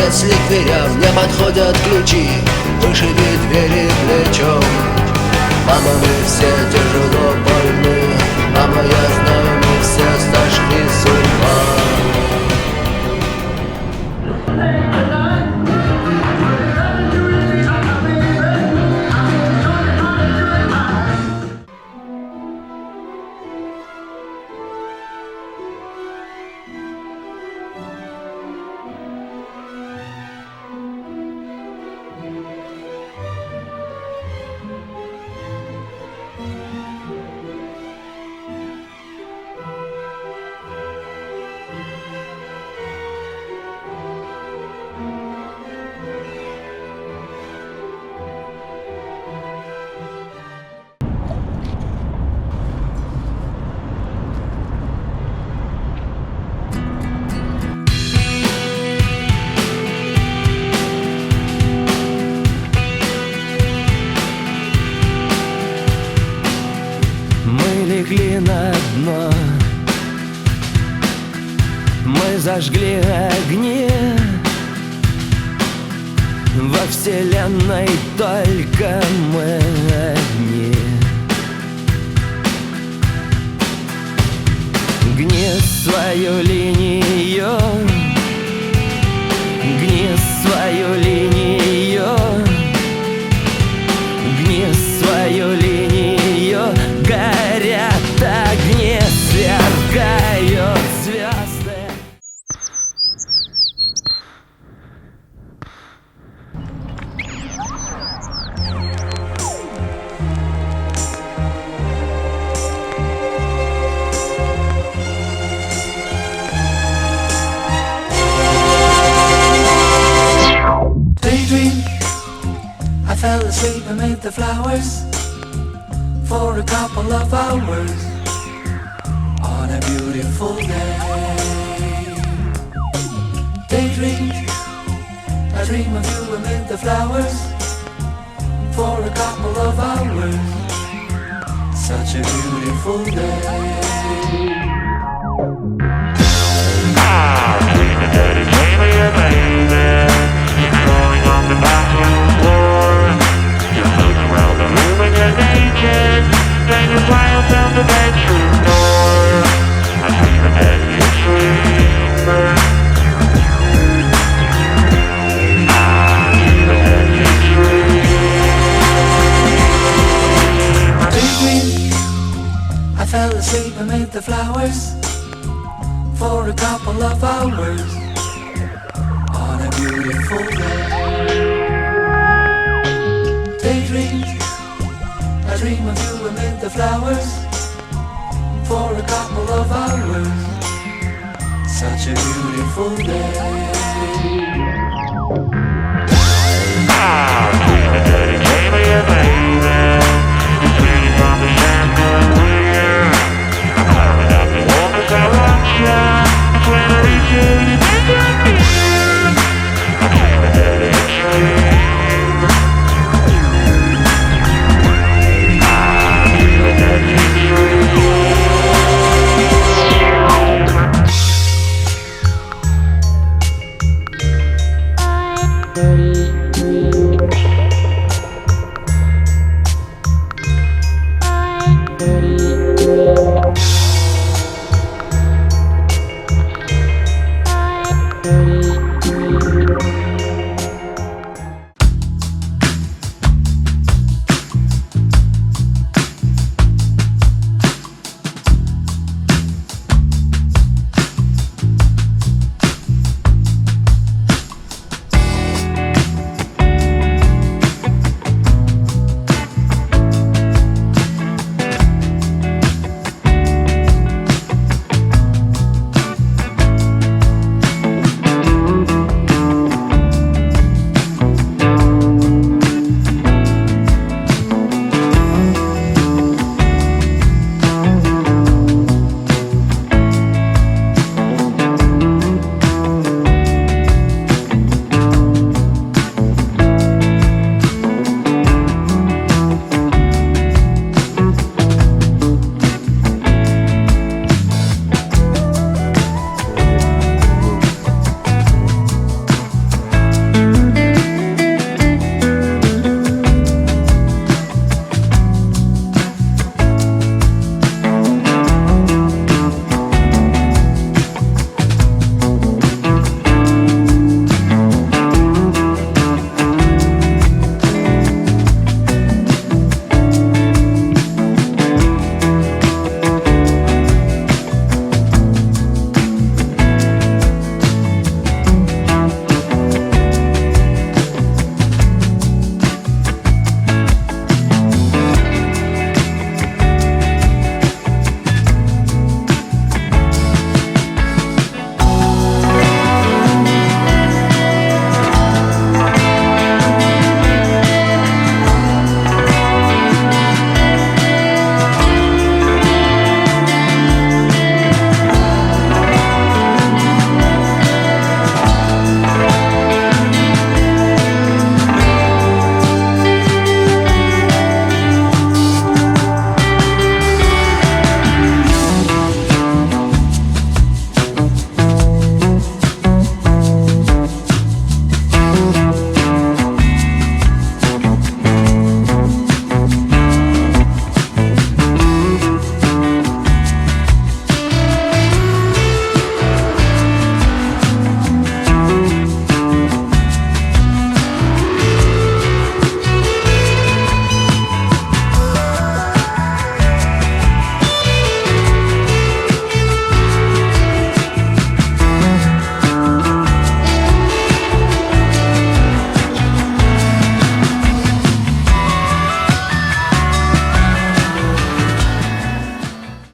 Если к дверям не подходят ключи, вышиби двери плечом. Мама, мы все тяжело больны, мама, я знаю, мы все сошли с ума. Легли на дно, мы зажгли огни. Во вселенной только мы одни. Гни свою линию, гни свою линию, гни свою линию. Горят огни, сверкают звезды. Daydream, I fell asleep amid the flowers for a couple of hours on a beautiful day. Daydream, I dream of you amid the flowers for a couple of hours. Such a beautiful day. I fell asleep amid the flowers for a couple of hours on a beautiful day. Daydream, I dream of you amid the flowers for a couple of hours. Such a beautiful day.